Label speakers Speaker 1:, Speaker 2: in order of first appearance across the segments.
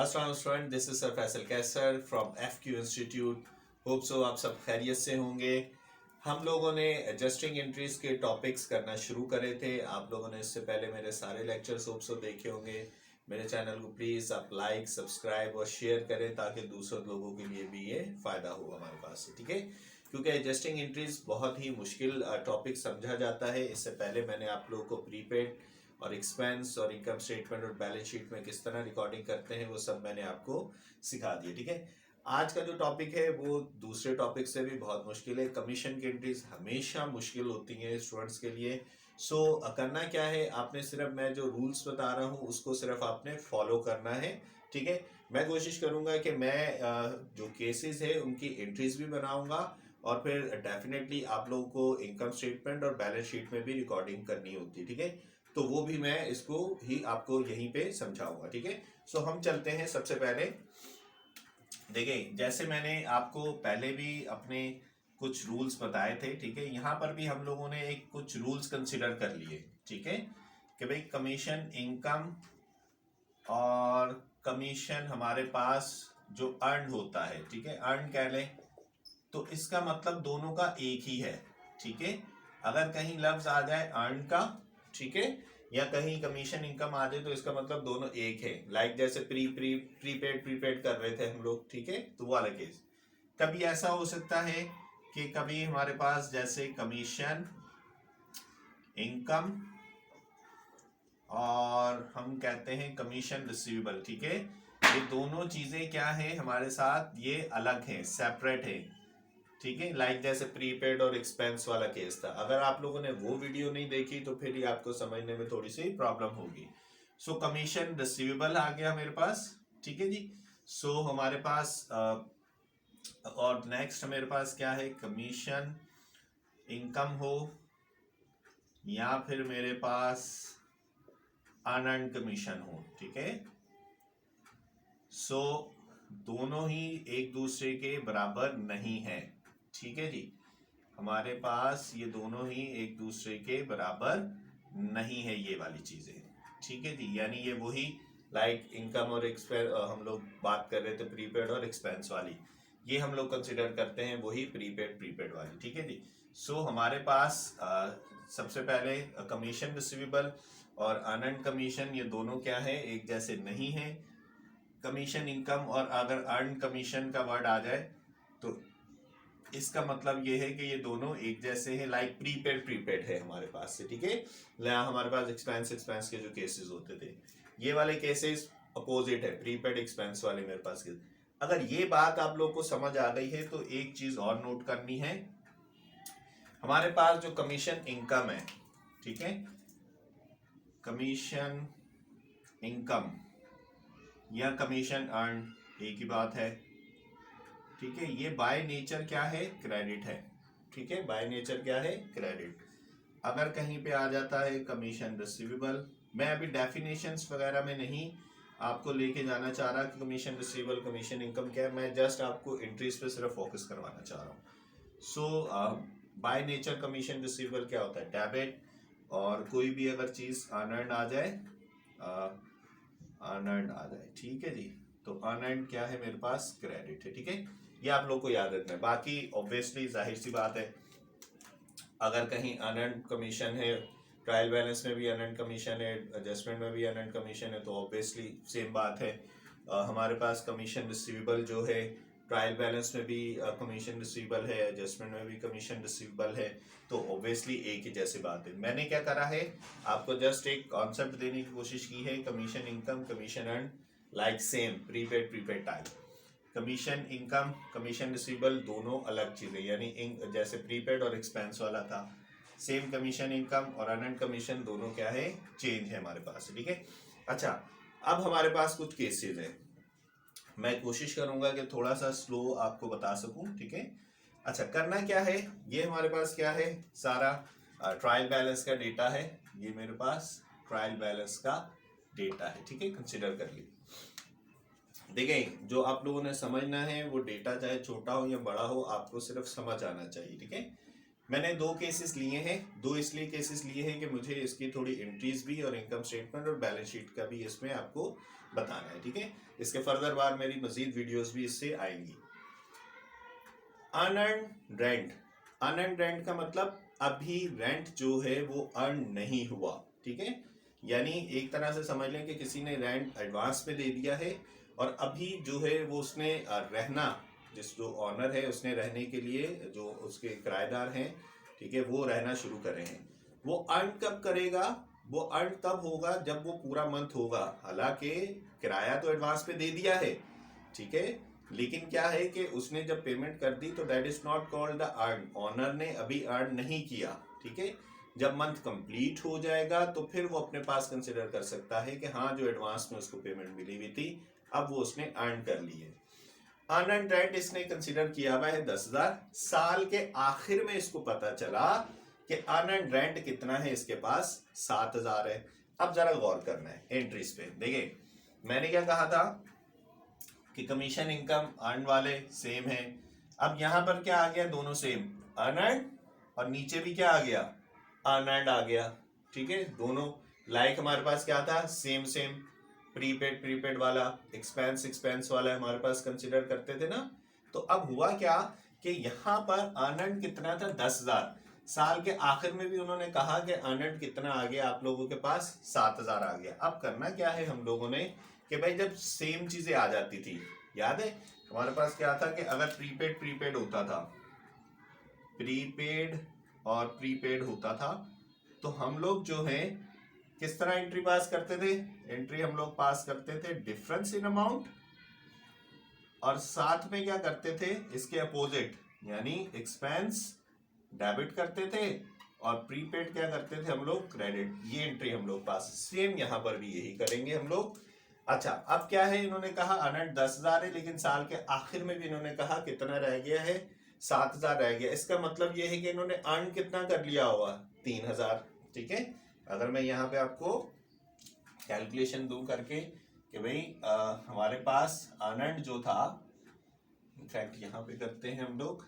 Speaker 1: अस्सलाम student, this is sir Faisal Qaiser from FQ institute. Hope so आप सब खैरियत से होंगे। हम लोगों ने एडजस्टिंग एंट्रीज के टॉपिक्स करना शुरू करे थे। आप लोगों ने इससे पहले मेरे सारे लेक्चर्स होप सो देखे होंगे। मेरे चैनल को प्लीज़ आप लाइक, सब्सक्राइब और शेयर करें ताकि दूसरे लोगों के लिए भी ये फ़ायदा हो हमारे पास से, ठीक है। क्योंकि एडजस्टिंग एंट्रीज बहुत ही मुश्किल टॉपिक समझा जाता है। इससे पहले मैंने आप लोगों को प्रीपेड और एक्सपेंस और इनकम स्टेटमेंट और बैलेंस शीट में किस तरह रिकॉर्डिंग करते हैं वो सब मैंने आपको सिखा दिया, ठीक है। आज का जो टॉपिक है वो दूसरे टॉपिक से भी बहुत मुश्किल है। कमीशन की एंट्रीज हमेशा मुश्किल होती हैं स्टूडेंट्स के लिए। सो करना क्या है, आपने सिर्फ मैं जो रूल्स बता रहा हूँ उसको सिर्फ आपने फॉलो करना है, ठीक है। मैं कोशिश करूंगा कि मैं जो केसेस है उनकी एंट्रीज भी बनाऊंगा और फिर डेफिनेटली आप लोगों को इनकम स्टेटमेंट और बैलेंस शीट में भी रिकॉर्डिंग करनी होती है, ठीक है। तो वो भी मैं इसको ही आपको यहीं पे समझाऊंगा, ठीक है। सो हम चलते हैं। सबसे पहले देखिए, जैसे मैंने आपको पहले भी अपने कुछ रूल्स बताए थे, ठीक है। यहाँ पर भी हम लोगों ने एक कुछ रूल्स कंसिडर कर लिए, ठीक है, कि भाई कमीशन इनकम और कमीशन हमारे पास जो अर्न होता है, ठीक है, अर्न कह लें तो इसका मतलब दोनों का एक ही है, ठीक है। अगर कहीं लफ्ज आ जाए अर्न का, ठीक है, या कहीं कमीशन इनकम आ जाए तो इसका मतलब दोनों एक है। लाइक जैसे प्रीपेड कर रहे थे हम लोग, ठीक है, तो वो वाला केस। कभी ऐसा हो सकता है कि कभी हमारे पास जैसे कमीशन इनकम और हम कहते हैं कमीशन रिसीवेबल, ठीक है, ये दोनों चीजें क्या है हमारे साथ, ये अलग है, सेपरेट है, ठीक है। लाइक जैसे प्रीपेड और एक्सपेंस वाला केस था। अगर आप लोगों ने वो वीडियो नहीं देखी तो फिर ये आपको समझने में थोड़ी सी प्रॉब्लम होगी। सो कमीशन रिसीवेबल आ गया मेरे पास, ठीक है जी। सो हमारे पास और नेक्स्ट मेरे पास क्या है, कमीशन इनकम हो या फिर मेरे पास अनअर्न्ड कमीशन हो, ठीक है। सो दोनों ही एक दूसरे के बराबर नहीं है, ठीक है जी। हमारे पास ये दोनों ही एक दूसरे के बराबर नहीं है, ये वाली चीजें, ठीक है जी। यानी ये वही लाइक इनकम और एक्सपेंस हम लोग बात कर रहे थे, प्रीपेड और एक्सपेंस वाली, ये हम लोग कंसिडर करते हैं वही प्रीपेड वाली, ठीक है जी। सो हमारे पास सबसे पहले कमीशन रिसीवेबल और अनअर्न्ड कमीशन, ये दोनों क्या है, एक जैसे नहीं है। कमीशन इनकम और अगर अर्न कमीशन का वर्ड आ जाए तो इसका मतलब ये है कि ये दोनों एक जैसे हैं। लाइक प्रीपेड है हमारे पास से, ठीक है। हमारे पास एक्सपेंस के जो केसेस होते थे, ये वाले केसेस अपोजिट है, प्रीपेड एक्सपेंस वाले मेरे पास के। अगर ये बात आप लोग को समझ आ गई है तो एक चीज और नोट करनी है। हमारे पास जो कमीशन इनकम है, ठीक है, कमीशन इनकम या कमीशन अर्न एक ही बात है, ठीक है। ये बाय नेचर क्या है, क्रेडिट है, ठीक है। बाय नेचर क्या है, क्रेडिट। अगर कहीं पे आ जाता है कमीशन रिसीवेबल, मैं अभी डेफिनेशंस वगैरह में नहीं आपको लेके जाना चाह रहा कि कमीशन रिसीवेबल कमीशन इनकम क्या है, मैं जस्ट आपको एंट्रीज पे सिर्फ फोकस करवाना चाह रहा हूँ। सो बाय नेचर कमीशन रिसीवेबल क्या होता है, डेबिट। और कोई भी अगर चीज अनअर्न्ड आ जाए, अनअर्न्ड आ जाए, ठीक है जी, तो अनअर्न्ड क्या है मेरे पास, क्रेडिट है, ठीक है। ये आप लोग को याद रखना है। बाकी ऑब्वियसली जाहिर सी बात है, अगर कहीं अनअर्न्ड कमीशन है, ट्रायल बैलेंस में भी अनअर्न्ड कमीशन है, एडजस्टमेंट में भी अनअर्न्ड कमीशन है, तो ऑब्वियसली सेम बात है। हमारे पास कमीशन रिसीवेबल जो है, ट्रायल बैलेंस में भी कमीशन रिसीवेबल है, एडजस्टमेंट में भी कमीशन रिसीवेबल है, तो ऑब्वियसली एक ही जैसी बात है। मैंने क्या करा है, आपको जस्ट एक कॉन्सेप्ट देने की कोशिश की है। Commission income, commission earn, like same prepaid type. Commission income, commission receivable दोनों अलग चीजें, यानी जैसे प्रीपेड और एक्सपेंस वाला था, सेम कमीशन इनकम और अनअर्न्ड कमीशन दोनों क्या है, चेंज है हमारे पास, ठीक है। अच्छा, अब हमारे पास कुछ केसेस हैं, मैं कोशिश करूंगा कि थोड़ा सा स्लो आपको बता सकूं, ठीक है। अच्छा, करना क्या है, ये हमारे पास क्या है, सारा ट्रायल बैलेंस का डेटा है। ये मेरे पास ट्रायल बैलेंस का डेटा है, ठीक है, कंसिडर कर लीजिए। देखें, जो आप लोगों ने समझना है वो डेटा चाहे छोटा हो या बड़ा हो, आपको सिर्फ समझ आना चाहिए, ठीक है। मैंने दो केसेस लिए हैं, दो इसलिए केसेस लिए हैं कि मुझे इसकी थोड़ी एंट्रीज भी और इनकम स्टेटमेंट और बैलेंस शीट का भी इसमें आपको बताना है, ठीक है। इसके फर्दर बार मेरी मजीद वीडियोस भी इससे आएंगी। अनअर्न रेंट, अनअर्न रेंट का मतलब अभी रेंट जो है वो अर्न नहीं हुआ, ठीक है। यानी एक तरह से समझ लें कि किसी ने रेंट एडवांस में दे दिया है और अभी जो है वो उसने रहना, जिस जो ऑनर है उसने रहने के लिए जो उसके किराएदार हैं, ठीक है, वो रहना शुरू कर रहे हैं। वो अर्न कब करेगा? वो अर्न तब होगा जब वो पूरा मंथ होगा। हालांकि किराया तो एडवांस पे दे दिया है, ठीक है, लेकिन क्या है कि उसने जब पेमेंट कर दी तो that is not called the earn, owner ने अभी अर्न नहीं किया, ठीक है। जब मंथ कंप्लीट हो जाएगा तो फिर वो अपने पास कंसिडर कर सकता है कि हाँ जो एडवांस में उसको पेमेंट मिली हुई थी अब वो उसने अर्न कर ली है। अनअर्न रेंट इसने कंसिडर किया हुआ है 10,000। साल के आखिर में इसको पता चला कि अनअर्न रेंट कितना है इसके पास, 7,000 है। अब जरा गौर करना है एंट्रीज पे। देखिए मैंने क्या कहा था कि कमीशन इनकम अर्न वाले सेम है। अब यहां पर क्या आ गया, दोनों सेम, अनअर्न और नीचे भी क्या आ गया, अनअर्न आ गया, ठीक है। दोनों लाइक हमारे पास क्या था, सेम सेम, प्रीपेड प्रीपेड वाला, एक्सपेंस एक्सपेंस वाला हमारे पास कंसिडर करते थे ना। तो अब हुआ क्या कि यहाँ पर अनअर्न कितना था, 10,000। साल के आखिर में भी उन्होंने कहा कि अनअर्न कितना आ गया आप लोगों के पास, 7,000 आ गया। अब करना क्या है हम लोगों ने कि भाई जब सेम चीजें आ जाती थी, याद है हमारे पास क्या था कि अगर प्रीपेड प्रीपेड होता था, प्रीपेड और प्रीपेड होता था, तो हम लोग जो है किस तरह एंट्री पास करते थे, एंट्री हम लोग पास करते थे डिफरेंस इन अमाउंट और साथ में क्या करते थे, इसके अपोजिट यानी एक्सपेंस डेबिट करते थे और प्रीपेड क्या करते थे हम लोग, क्रेडिट। ये एंट्री हम लोग पास, सेम यहां पर भी यही करेंगे हम लोग। अच्छा अब क्या है, इन्होंने कहा अनंत 10,000 है, लेकिन साल के आखिर में भी इन्होंने कहा कितना रह गया है, 7,000 रह गया। इसका मतलब ये है कि इन्होंने अर्न कितना कर लिया होगा, 3,000, ठीक है। अगर मैं यहाँ पे आपको कैलकुलेशन दूं करके कि भाई हमारे पास अनंत जो था, इनफैक्ट यहाँ पे करते हैं हम लोग,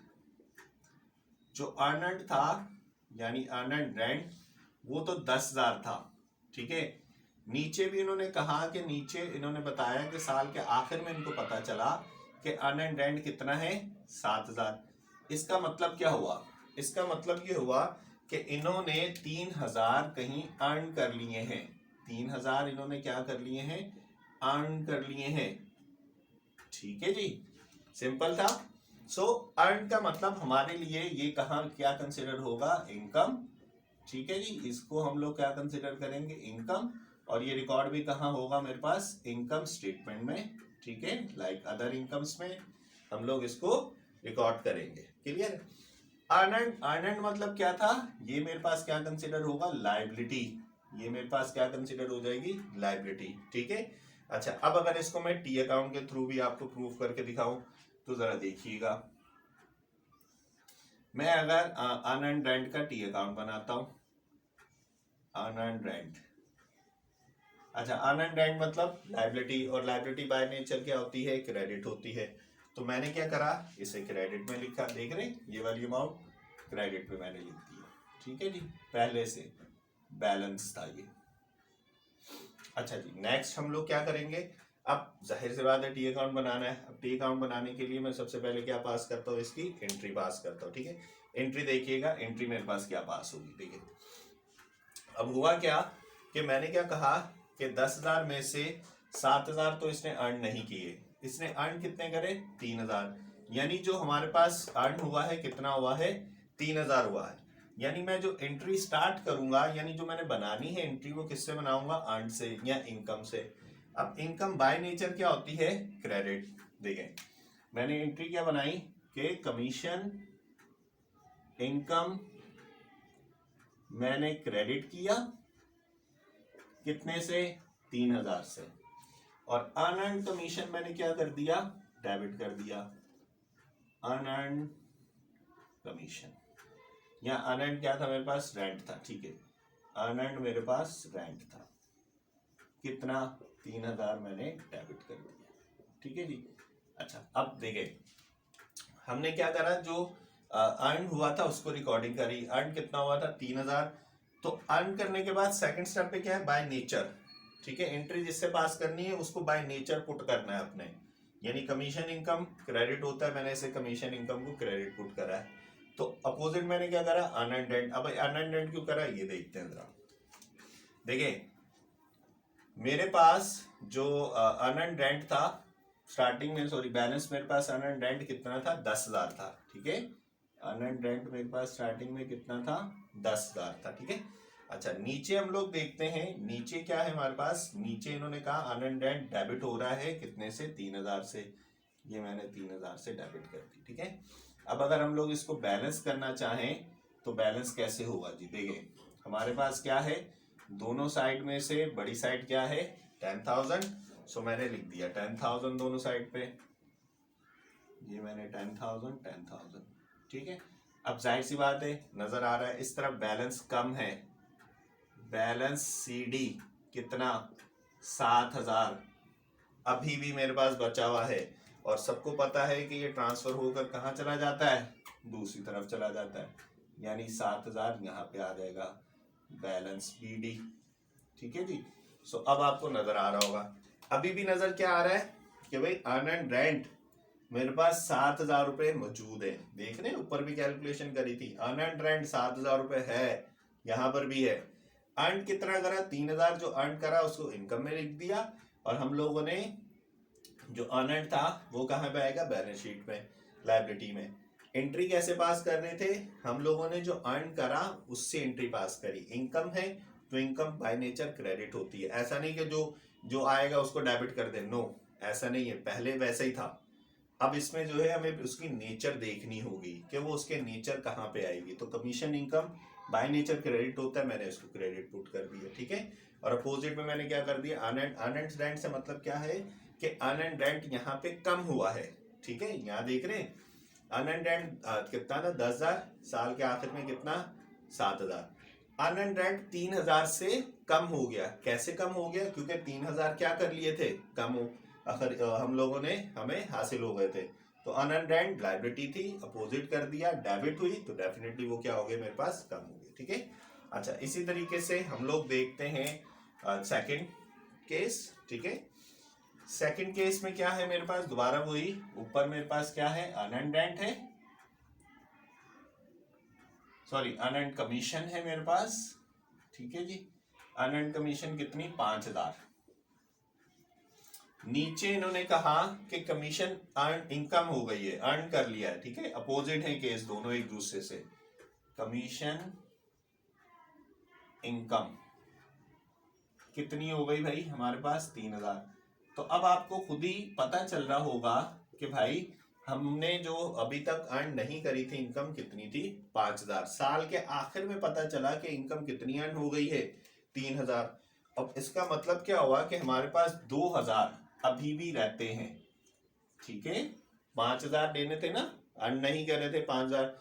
Speaker 1: जो अनंत था यानी अनंत रेंट वो तो 10,000 था, ठीक है। नीचे भी इन्होंने कहा कि नीचे इन्होंने बताया कि साल के आखिर में इनको पता चला कि अनअर्न्ड रेंट कितना है, 7,000। इसका मतलब क्या हुआ, इसका मतलब ये हुआ कि इन्होंने 3,000 कहीं अर्न कर लिए हैं, 3,000 इन्होंने क्या कर लिए हैं, अर्न कर लिए हैं, ठीक है जी, सिंपल था। सो अर्न का मतलब हमारे लिए ये कहाँ क्या कंसिडर होगा, इनकम, ठीक है जी। इसको हम लोग क्या कंसिडर करेंगे, इनकम। और ये रिकॉर्ड भी कहाँ होगा मेरे पास, इनकम स्टेटमेंट में, ठीक है, लाइक अदर इनकम्स में हम लोग इसको रिकॉर्ड करेंगे। क्लियर। अर्नड, अर्नड मतलब क्या था, ये मेरे पास क्या कंसिडर होगा, लाइबिलिटी। ये मेरे पास क्या कंसिडर हो जाएगी, लाइबिलिटी, ठीक है। अच्छा अब अगर इसको मैं टी अकाउंट के थ्रू भी आपको प्रूफ करके दिखाऊं तो जरा देखिएगा। मैं अगर अनअर्न्ड रेंट का टी अकाउंट बनाता हूं, अनअर्न्ड रेंट, अच्छा अनअर्न्ड रेंट मतलब लाइबिलिटी, और लाइबिलिटी बाय नेचर क्या होती है, क्रेडिट होती है। तो मैंने क्या करा, इसे क्रेडिट में लिखा, देख रहे ये वाली अमाउंट क्रेडिट पे मैंने लिख दिया, ठीक है जी, पहले से बैलेंस था ये। अच्छा जी नेक्स्ट हम लोग क्या करेंगे, अब जाहिर सी बात है टी अकाउंट बनाना है। अब टी अकाउंट बनाने के लिए मैं सबसे पहले क्या पास करता हूँ, इसकी एंट्री पास करता हूँ, ठीक है। एंट्री देखिएगा, एंट्री मेरे पास क्या पास होगी, देखिए अब हुआ क्या कि मैंने क्या कहा कि 10,000 में से 7,000 तो इसने अर्न नहीं किए, इसने अर्न कितने करे, 3,000। यानी जो हमारे पास अर्न हुआ है कितना हुआ है, 3,000 हुआ है। यानी मैं जो एंट्री स्टार्ट करूंगा, यानी जो मैंने बनानी है एंट्री, वो किससे बनाऊंगा, अर्न से या इनकम से। अब इनकम बाय नेचर क्या होती है, क्रेडिट। देखें मैंने एंट्री क्या बनाई कि कमीशन इनकम मैंने क्रेडिट किया, कितने से, 3,000 से, और अनअर्न कमीशन मैंने क्या कर दिया, डेबिट कर दिया, अनअर्न कमीशन, या अनअर्न क्या था मेरे पास, रेंट था, ठीक है, अनअर्न मेरे पास रेंट था, कितना, 3,000 मैंने डेबिट कर दिया, ठीक है जी। अच्छा अब देखें हमने क्या करा, जो अर्न हुआ था उसको रिकॉर्डिंग करी। अर्न कितना हुआ था 3000। तो अर्न करने के बाद सेकंड स्टेप पे क्या है, बाय नेचर, ठीक है, एंट्री जिससे पास करनी है उसको बाय नेचर पुट करना है अपने, यानी कमीशन इनकम क्रेडिट होता है, मैंने इसे कमीशन इनकम को क्रेडिट पुट करा है। तो अपोजिट मैंने क्या करा, अनअर्न्ड रेंट। अब अनअर्न्ड रेंट क्यों करा ये देखते हैं जरा। देखिए मेरे पास जो अनअर्न्ड रेंट था स्टार्टिंग में, सॉरी बैलेंस मेरे पास अनअर्न्ड रेंट कितना था, 10,000 था, ठीक है। अनअर्न्ड रेंट मेरे पास स्टार्टिंग में कितना था, 10,000 था, ठीक है। अच्छा नीचे हम लोग देखते हैं, नीचे क्या है हमारे पास, नीचे इन्होंने कहा अनअर्न्ड रेंट डेबिट हो रहा है कितने से, 3,000 से। ये मैंने 3,000 से डेबिट कर दी, ठीक है। अब अगर हम लोग इसको बैलेंस करना चाहें तो बैलेंस कैसे होगा जी, देखिए हमारे पास क्या है, दोनों साइड में से बड़ी साइड क्या है 10,000, सो मैंने लिख दिया 10,000 दोनों साइड पे, ये मैंने 10,000 10,000, ठीक है। अब जाहिर सी बात है नजर आ रहा है इस तरफ बैलेंस कम है, बैलेंस सीडी कितना 7,000 अभी भी मेरे पास बचा हुआ है, और सबको पता है कि ये ट्रांसफर होकर कहाँ चला जाता है, दूसरी तरफ चला जाता है, यानी 7,000 यहाँ पे आ जाएगा बैलेंस बीडी, ठीक है जी। सो अब आपको नजर आ रहा होगा, अभी भी नजर क्या आ रहा है कि भाई अनअर्न्ड रेंट मेरे पास 7,000 रुपए मौजूद है, देख रहे हैं ऊपर भी कैलकुलेशन करी थी, अनअर्न्ड रेंट 7,000 रुपए है, यहाँ पर भी है। अर्न कितना करा, 3,000 जो अर्न करा उसको इनकम में लिख दिया, और हम लोगों ने जो अनअर्न्ड था वो कहाँ पे आएगा, बैलेंस शीट में, लायबिलिटी में। एंट्री कैसे पास कर रहे थे हम लोगों ने, जो अर्न करा उससे एंट्री पास करी, इनकम है तो इनकम बाय नेचर क्रेडिट होती है, ऐसा नहीं कि जो जो आएगा उसको डेबिट कर दे, नो ऐसा नहीं है, पहले वैसा ही था। अब इसमें जो है हमें उसकी नेचर देखनी होगी कि वो उसके नेचर कहाँ पे आएगी, तो commission income by nature credit होता है, मैंने उसको क्रेडिट पुट कर दिया, ठीक है। और अपोजिट में मैंने क्या कर दिया, अनअर्न्ड रेंट से मतलब क्या है कि अनअर्न्ड रेंट यहाँ पे कम हुआ है, ठीक है। यहाँ देख रहे हैं अनअर्न्ड रेंट कितना था 10,000, साल के आखिर में कितना 7,000, अनअर्न्ड रेंट 3,000 से कम हो गया, कैसे कम हो गया, क्योंकि 3,000 क्या कर लिए थे, कम हो आखिर हम लोगों ने हमें हासिल हो गए थे, तो अनअर्न्ड रेंट लायबिलिटी थी, अपोजिट कर दिया डेबिट हुई, तो डेफिनेटली वो क्या हो गया मेरे पास, कम हो गया, ठीक है। अच्छा इसी तरीके से हम लोग देखते हैं सेकंड केस, ठीक है। सेकंड केस में क्या है मेरे पास, दोबारा वही, ऊपर मेरे पास क्या है अनअर्न्ड रेंट है, सॉरी अनअर्न्ड कमीशन है मेरे पास, ठीक है जी। अनअर्न्ड कमीशन कितनी 5,000, नीचे इन्होंने कहा कि कमीशन अर्न इनकम हो गई है, अर्न कर लिया है, ठीक है। अपोजिट है केस दोनों एक दूसरे से, कमीशन इनकम कितनी हो गई भाई हमारे पास 3,000। तो अब आपको खुद ही पता चल रहा होगा कि भाई हमने जो अभी तक अर्न नहीं करी थी इनकम कितनी थी 5,000, साल के आखिर में पता चला कि इनकम कितनी अर्न हो गई है 3,000। अब इसका मतलब क्या हुआ कि हमारे पास 2,000 अभी भी रहते हैं, ठीक है। 5,000 देने थे ना, अर्न नहीं कर रहे थे 5,000,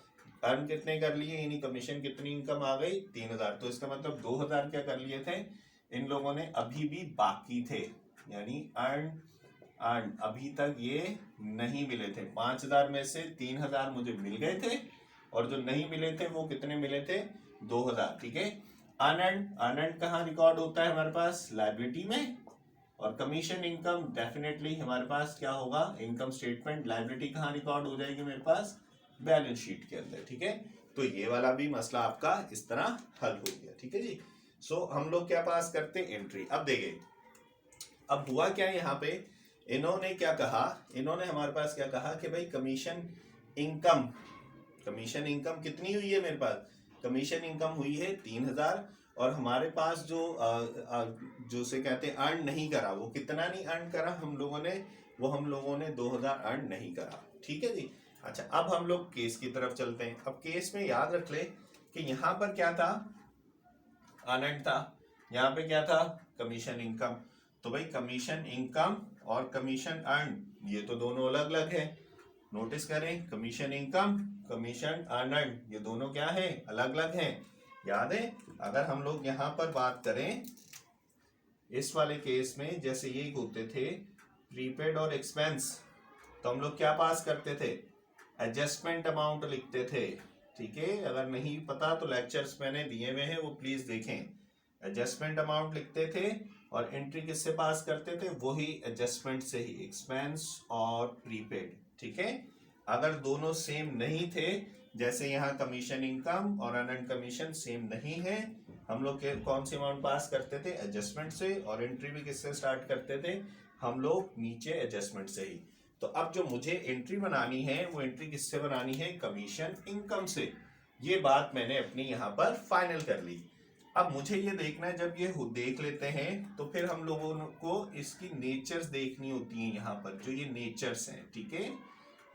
Speaker 1: अर्न कितने कर लिए, यानी कमीशन कितनी इनकम आ गई 3,000, तो इसका मतलब 2,000 क्या कर लिए थे इन लोगों ने, अभी भी बाकी थे, यानी अर्न अर्न अभी तक ये नहीं मिले थे, 5,000 में से 3,000 मुझे मिल गए थे, और जो नहीं मिले थे वो कितने मिले थे 2,000, ठीक है। अनअर्न्ड अनअर्न्ड कहाँ रिकॉर्ड होता है हमारे पास, लायबिलिटी में, और कमीशन इनकम डेफिनेटली हमारे पास क्या होगा, इनकम स्टेटमेंट, लायबिलिटी कहाँ रिकॉर्ड हो जाएगी मेरे पास, बैलेंस शीट के अंदर, ठीक है। तो ये वाला भी मसला आपका इस तरह हल हो गया, ठीक है जी। सो हम लोग क्या पास करते हैं, एंट्री। अब देखिए अब हुआ क्या यहाँ पे, इन्होंने क्या कहा, इन्होंने हमारे पास क्या कहा कि भाई कमीशन इनकम, कमीशन इनकम कितनी हुई है मेरे पास, कमीशन इनकम हुई है 3,000, और हमारे पास जो से कहते हैं अर्न नहीं करा, वो कितना नहीं अर्न करा हम लोगों ने, वो हम लोगों ने 2,000 अर्न नहीं करा, ठीक है जी। अच्छा अब हम लोग केस की तरफ चलते हैं। अब केस में याद रख ले कि यहाँ पर क्या था, अनअर्न्ड था, यहाँ पे क्या था कमीशन इनकम, तो भाई कमीशन इनकम और कमीशन अर्न ये तो दोनों अलग अलग है, नोटिस करें कमीशन इनकम कमीशन अनअर्न्ड ये दोनों क्या है, अलग अलग हैं, याद है। अगर हम लोग यहाँ पर बात करें इस वाले केस में, जैसे ये होते थे प्रीपेड और एक्सपेंस, तो हम लोग क्या पास करते थे, एडजस्टमेंट अमाउंट लिखते थे, ठीक है। अगर नहीं पता तो लेक्चर्स मैंने दिए हुए हैं, वो प्लीज देखें। एडजस्टमेंट अमाउंट लिखते थे और एंट्री किससे पास करते थे, वही एडजस्टमेंट से ही, एक्सपेंस और प्रीपेड, ठीक है। अगर दोनों सेम नहीं थे, जैसे यहाँ कमीशन इनकम और अनअर्न्ड कमीशन सेम नहीं है, हम लोग कौन सी अमाउंट पास करते थे, एडजस्टमेंट से, और एंट्री भी किससे स्टार्ट करते थे, हम लोग नीचे एडजस्टमेंट से ही। तो अब जो मुझे एंट्री बनानी है, वो एंट्री किससे बनानी है, कमीशन इनकम से। ये बात मैंने अपनी यहाँ पर फाइनल कर ली। अब मुझे ये देखना है, जब ये देख लेते हैं तो फिर हम लोगों को इसकी नेचर्स देखनी होती है यहाँ पर, जो ये नेचर्स हैं, ठीक है।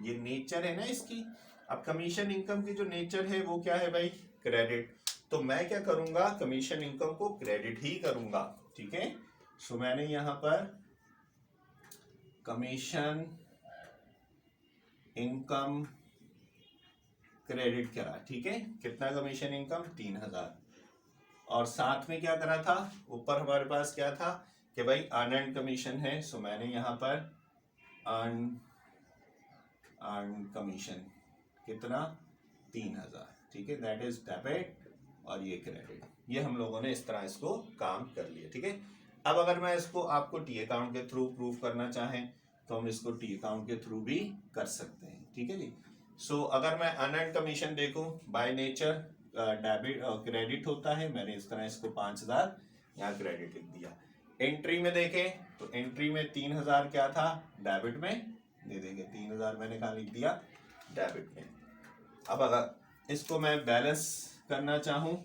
Speaker 1: ये नेचर है ना इसकी। अब कमीशन इनकम की जो नेचर है वो क्या है भाई, क्रेडिट। तो मैं क्या करूंगा, कमीशन इनकम को क्रेडिट ही करूंगा, ठीक है। सो मैंने यहाँ पर कमीशन इनकम क्रेडिट करा, ठीक है। कितना कमीशन इनकम, 3000। और साथ में क्या करा था, ऊपर हमारे पास क्या था कि भाई अर्नड कमीशन है, सो मैंने यहाँ पर अर्न कमीशन कितना, 3000, ठीक है। दैट इज डेबिट और ये क्रेडिट। ये हम लोगों ने इस तरह इसको काम कर लिया, ठीक है। अब अगर मैं इसको आपको टी अकाउंट के थ्रू प्रूव करना चाहें तो हम इसको टी अकाउंट के थ्रू भी कर सकते हैं, ठीक है जी। सो अगर मैं अनअर्न्ड कमीशन देखूं, बाय नेचर डेबिट क्रेडिट होता है, मैंने इस तरह इसको 5000 यहाँ क्रेडिट लिख दिया। एंट्री में देखें तो एंट्री में 3000 क्या था, डेबिट में दे देंगे, 3000 मैंने कहा लिख दिया डेबिट में। अब अगर इसको मैं बैलेंस करना चाहूं,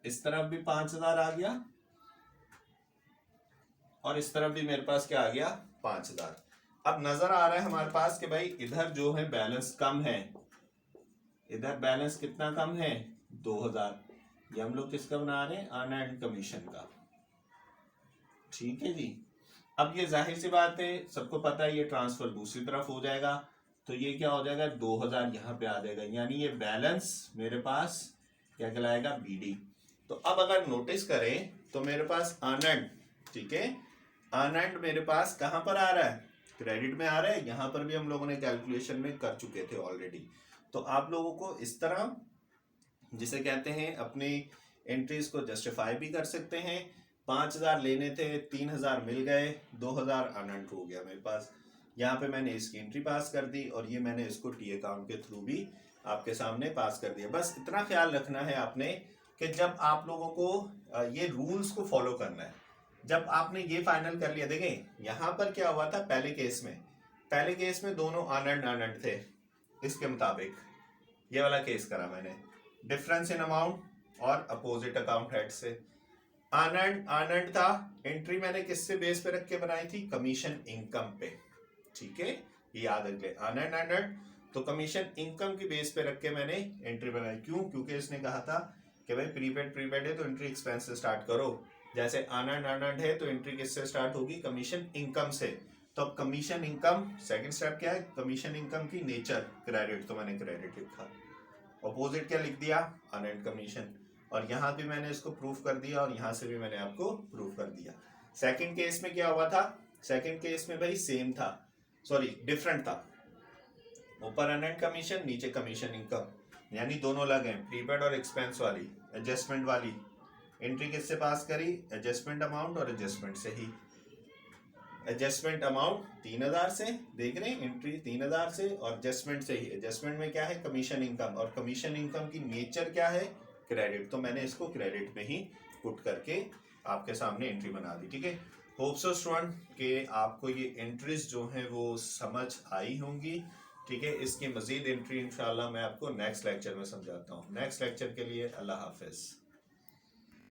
Speaker 1: इस तरफ भी 5000 आ गया और इस तरफ भी मेरे पास क्या आ गया, 5000। अब नजर आ रहा है हमारे पास कि भाई इधर जो है बैलेंस कम है, इधर बैलेंस कितना कम है, 2000। ये हम लोग किसका बना रहे हैं, अनअर्न्ड कमीशन का, ठीक है जी। अब ये जाहिर सी बात है, सबको पता है ये ट्रांसफर दूसरी तरफ हो जाएगा, तो ये क्या हो जाएगा, 2000 यहाँ पे आ जाएगा, यानी ये बैलेंस मेरे पास क्या कहलाएगा, बीडी। तो अब अगर नोटिस करें तो मेरे पास अनअर्न्ड, ठीक है, अनअर्न्ड मेरे पास कहां पर आ रहा है, क्रेडिट में आ रहा है। यहां पर भी हम लोगों ने कैलकुलेशन में कर चुके थे ऑलरेडी। तो आप लोगों को इस तरह, जिसे कहते हैं, अपनी एंट्रीज को जस्टिफाई भी कर सकते हैं। 5000 लेने थे, 3000 मिल गए, 2000 अनअर्न्ड हो गया मेरे पास। यहाँ पे मैंने इसकी एंट्री पास कर दी और ये मैंने इसको टी अकाउंट के थ्रू भी आपके सामने पास कर दिया। बस इतना ख्याल रखना है आपने कि जब आप लोगों को ये रूल्स को फॉलो करना है। जब आपने ये फाइनल कर लिया, देखें यहाँ पर क्या हुआ था, पहले केस में दोनों अनअर्न्ड थे, इसके मुताबिक ये वाला केस करा मैंने, डिफरेंस इन अमाउंट और अपोजिट अकाउंट हेड से। अनअर्न्ड था, एंट्री मैंने किससे बेस पे रख के बनाई थी, कमीशन इनकम पे, ठीक है, ये याद रख ले। अनअर्न्ड तो कमीशन इनकम की बेस पे रख के मैंने एंट्री बनाई। क्यों, क्योंकि इसने कहा था कि भाई प्रीपेड है तो एंट्री एक्सपेंस से स्टार्ट करो। जैसे अनअर्न्ड है तो एंट्री किससे स्टार्ट होगी, कमीशन इनकम से। तो अब कमीशन इनकम, सेकंड स्टेप क्या है, कमीशन इनकम की नेचर क्रेडिट, तो मैंने क्रेडिट लिखा। अपोजिट क्या लिख दिया, अनअर्न्ड कमीशन। और यहाँ भी मैंने इसको प्रूफ कर दिया और यहाँ से भी मैंने आपको प्रूफ कर दिया। सेकंड केस में क्या हुआ था, सेकंड केस में भाई सेम था, सॉरी डिफरेंट था, ऊपर अनअर्न्ड कमीशन, नीचे कमीशन इनकम, यानी दोनों अलग हैं, प्रीपेड और एक्सपेंस वाली, एडजस्टमेंट वाली। एंट्री किससे पास करी, एडजस्टमेंट अमाउंट और एडजस्टमेंट से ही। एडजस्टमेंट अमाउंट 3000 से, देख रहे हैं, एंट्री 3000 से, और एडजस्टमेंट से ही। एडजस्टमेंट में क्या है, कमीशन इनकम, और कमीशन इनकम की नेचर क्या है, क्रेडिट। तो मैंने इसको क्रेडिट में ही पुट करके आपके सामने एंट्री बना दी, ठीक है। होप सो स्टूडेंट कि आपको ये एंट्रीज जो हैं वो समझ आई होंगी, ठीक है। इसकी मजीद एंट्री इंशाल्लाह मैं आपको नेक्स्ट लेक्चर में समझाता हूँ। नेक्स्ट लेक्चर के लिए अल्लाह हाफिज।